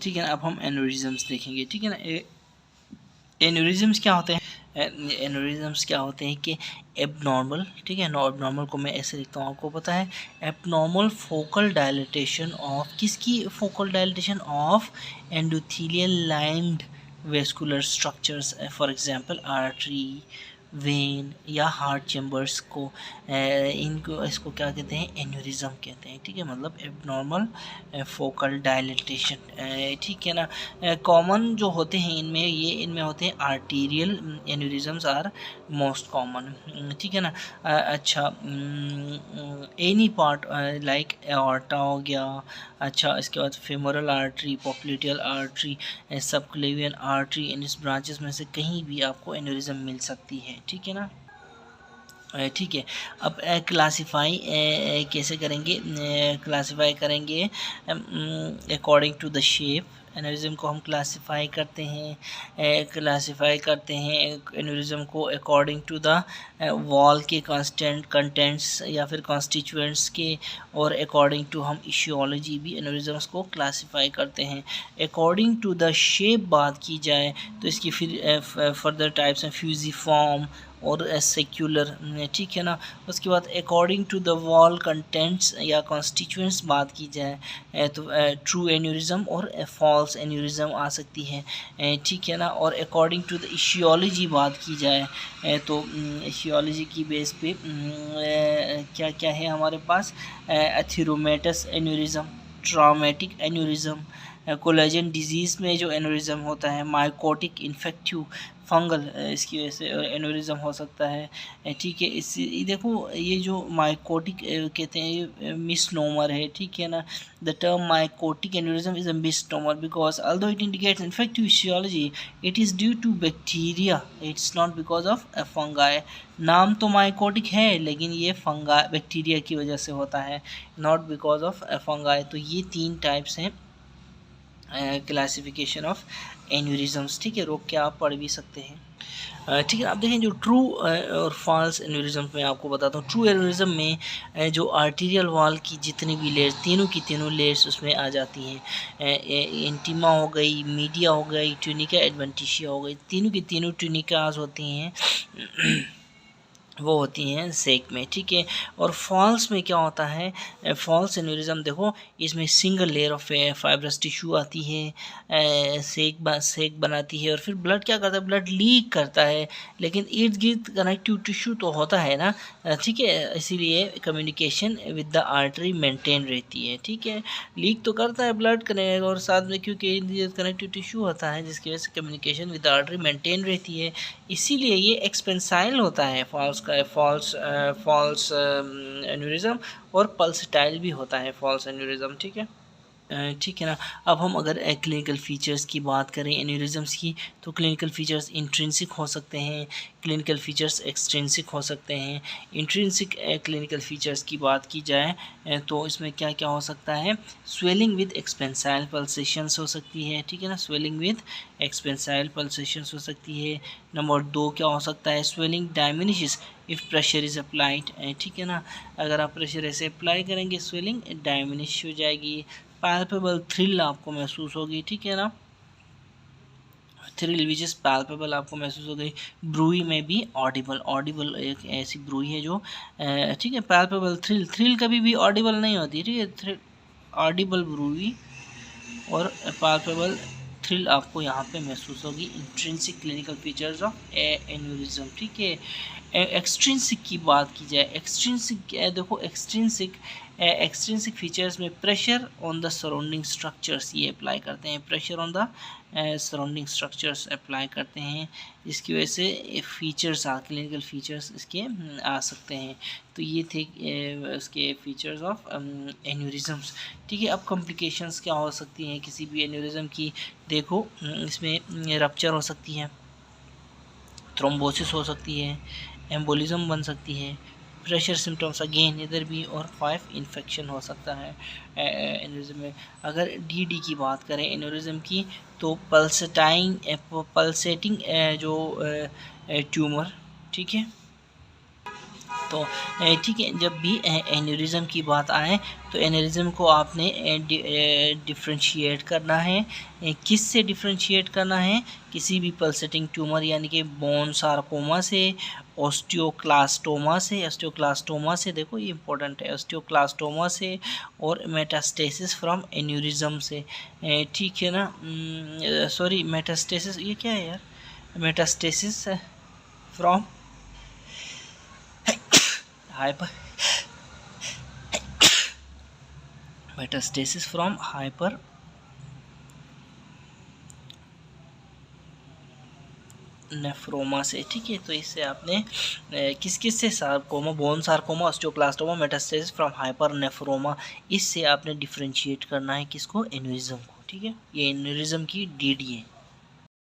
ठीक है ना। अब हम एन्यूरिज्म्स देखेंगे, ठीक है ना। एन्यूरिज्म्स क्या होते हैं? एन्यूरिज्म्स क्या होते हैं कि एबनॉर्मल, ठीक है ना, एबनॉर्मल को मैं ऐसे लिखता हूँ, आपको पता है, एबनॉर्मल फोकल डायलिटेशन ऑफ, किसकी focal dilatation? Of endothelial lined vascular structures, for example artery, when या हार्ट चैम्बर्स को, इनको, इसको क्या कहते हैं? एन्यूरिज्म कहते हैं, ठीक है। मतलब एबनॉर्मल फोकल डायलिटेशन, ठीक है ना। कॉमन जो होते हैं इनमें, ये इनमें होते हैं आर्टीरियल एन्यूरिज्म्स आर मोस्ट कॉमन, ठीक है ना। अच्छा, एनी पार्ट लाइक एओर्टा हो गया, अच्छा, इसके बाद femoral artery, popliteal artery, subclavian artery, इन इस ब्रांचेस में से कहीं भी आपको एन्यूरिज्म मिल सकती है, ठीक है ना। ठीक है। अब क्लासीफाई कैसे करेंगे? क्लासीफाई करेंगे according to the shape. Aneurysm को हम क्लासीफाई करते हैं एन्यूरिज्म को अकॉर्डिंग टू द वॉल के कंटेंट्स या फिर कॉन्स्टिट्यूएंट्स के, और अकॉर्डिंग टू हम इशियोलॉजी भी एन्यूरिज्म्स को क्लासीफाई करते हैं। अकॉर्डिंग टू द शेप बात की जाए तो इसकी फिर फर्दर टाइप्स हैं फ्यूजिफॉर्म और सेक्युलर, ठीक है ना। उसके बाद according to the wall contents या कॉन्स्टिट्यूएंट्स बात की जाए तो ट्रू एन्यूरिज्म और फॉल्स एन्यूरिज्म आ सकती है, ठीक है ना। और अकॉर्डिंग टू द इशियोलॉजी बात की जाए तो इशियोलॉजी की बेस पे क्या क्या है हमारे पास? Atheromatous aneurysm, traumatic aneurysm, collagen disease में जो एन्यूरिज्म होता है, माइकोटिक इन्फेक्टिव फंगल, इसकी वजह से एन्यूरिज्म हो सकता है, ठीक है। इस देखो, ये जो माइकोटिक कहते हैं, ये मिसनोमर है, ठीक है ना। The term mycotic aneurysm is a misnomer because although it indicates infective aetiology, it is due to bacteria, it's not because of fungi. नाम तो माइकोटिक है लेकिन ये फंगा बैक्टीरिया की वजह से होता है, नॉट बिकॉज ऑफ फंगाई। तो ये 3 टाइप्स हैं क्लासिफिकेशन ऑफ एन्यूरिज्म्स, ठीक है। रोक के आप पढ़ भी सकते हैं, ठीक है। आप देखें जो ट्रू और फॉल्स एन्यूरिज्म में आपको बताता हूँ। ट्रू एन्यूरिज्म में जो आर्टीरियल वॉल की जितनी भी लेयर्स, तीनों की तीनों लेयर्स उसमें आ जाती हैं। इंटीमा हो गई, मीडिया हो गई, ट्यूनिका एडवेंटिशिया हो गई, तीनों की तीनों ट्यूनिकाज होती हैं वो होती हैं सेक में, ठीक है। और फॉल्स में क्या होता है? फॉल्स एन्यूरिज्म देखो, इसमें single layer of fibrous tissue आती है, सेक बनाती है, और फिर ब्लड क्या करता है? ब्लड लीक करता है, लेकिन इर्द गिर्द कनेक्टिव टिश्यू तो होता है ना, ठीक है। इसीलिए communication with the artery maintain रहती है, ठीक है। लीक तो करता है ब्लड कनेक्ट, और साथ में क्योंकि इर्द गिर्द कनेक्टिव टिश्यू होता है जिसकी वजह से communication with the artery maintain रहती है, इसीलिए ये एक्सपेंसाइल होता है फॉल्स एन्यूरिज्म, और पल्सटाइल भी होता है फॉल्स एन्यूरिज्म, ठीक है। ठीक है ना। अब हम अगर क्लिनिकल फ़ीचर्स की बात करें एन्यूरिज्म्स की, तो क्लिनिकल फ़ीचर्स इंट्रिंसिक हो सकते हैं, क्लिनिकल फ़ीचर्स एक्सट्रिंसिक हो सकते हैं। इंट्रिंसिक क्लिनिकल फ़ीचर्स की बात की जाए तो इसमें क्या क्या हो सकता है? स्वेलिंग विद एक्सपेंसाइल पल्सेशंस हो सकती है, ठीक है ना। स्वेलिंग विद एक्सपेंसाइल पल्सेशंस हो सकती है। नंबर 2 क्या हो सकता है? Swelling diminishes if pressure is applied, ठीक है ना। अगर आप प्रेशर ऐसे अप्लाई करेंगे स्वेलिंग डायमिनिश हो जाएगी। पैल्पेबल थ्रिल आपको महसूस होगी, ठीक है ना। थ्रिल विच इज़ पैल्पेबल आपको महसूस हो गई। ब्रूई में भी ऑडिबल एक ऐसी ब्रूई है जो, ठीक है। पैल्पेबल थ्रिल कभी भी ऑडिबल नहीं होती, ठीक है। ऑडिबल ब्रूई और पैल्पेबल थ्रिल आपको यहाँ पे महसूस होगी। Intrinsic clinical features of aneurysm, ठीक है। एक्सट्रिंसिक की बात की जाए, एक्सट्रिंसिक देखो, एक्सट्रिंसिक फीचर्स में pressure on the surrounding structures ये अप्लाई करते हैं, pressure on the surrounding structures apply करते हैं, जिसकी वजह से फीचर्स क्लिनिकल फीचर्स इसके आ सकते हैं। तो ये थे उसके फीचर्स ऑफ एन्यूरिज्म्स, ठीक है। अब कॉम्प्लिकेशंस क्या हो सकती हैं किसी भी एन्यूरिज्म की? देखो, इसमें रप्चर हो सकती है, थ्रोम्बोसिस हो सकती है, एम्बोलिज्म बन सकती है, प्रेशर सिम्टम्स अगेन इधर भी, और 5 इन्फेक्शन हो सकता है एन्यूरिज्म में। अगर डी की बात करें एन्यूरिज्म की, तो पल्सेटिंग जो ट्यूमर, ठीक है, तो ठीक है, जब भी एन्यूरिज्म की बात आए तो एन्यूरिज्म को आपने डिफ्रेंशिएट करना है। किस से डिफ्रेंशिएट करना है? किसी भी पल्सेटिंग ट्यूमर यानी कि बोन सार्कोमा से, ऑस्टियोक्लास्टोमा से, देखो ये इंपॉर्टेंट है, ऑस्टियोक्लास्टोमा से और मेटास्टेसिस फ्रॉम एन्यूरिज्म से। ठीक है ना, सॉरी मेटास्टेसिस, ये क्या है यार, metastasis from hyper metastasis from hypernephroma से। ठीक है, तो इससे आपने किस किस से, sarcoma, bone sarcoma, osteoclastoma, metastasis from hypernephroma, इससे आपने डिफ्रेंशिएट करना है किसको? एन्यूरिज्म को। ठीक है, ये एन्यूरिज्म की डीडी है।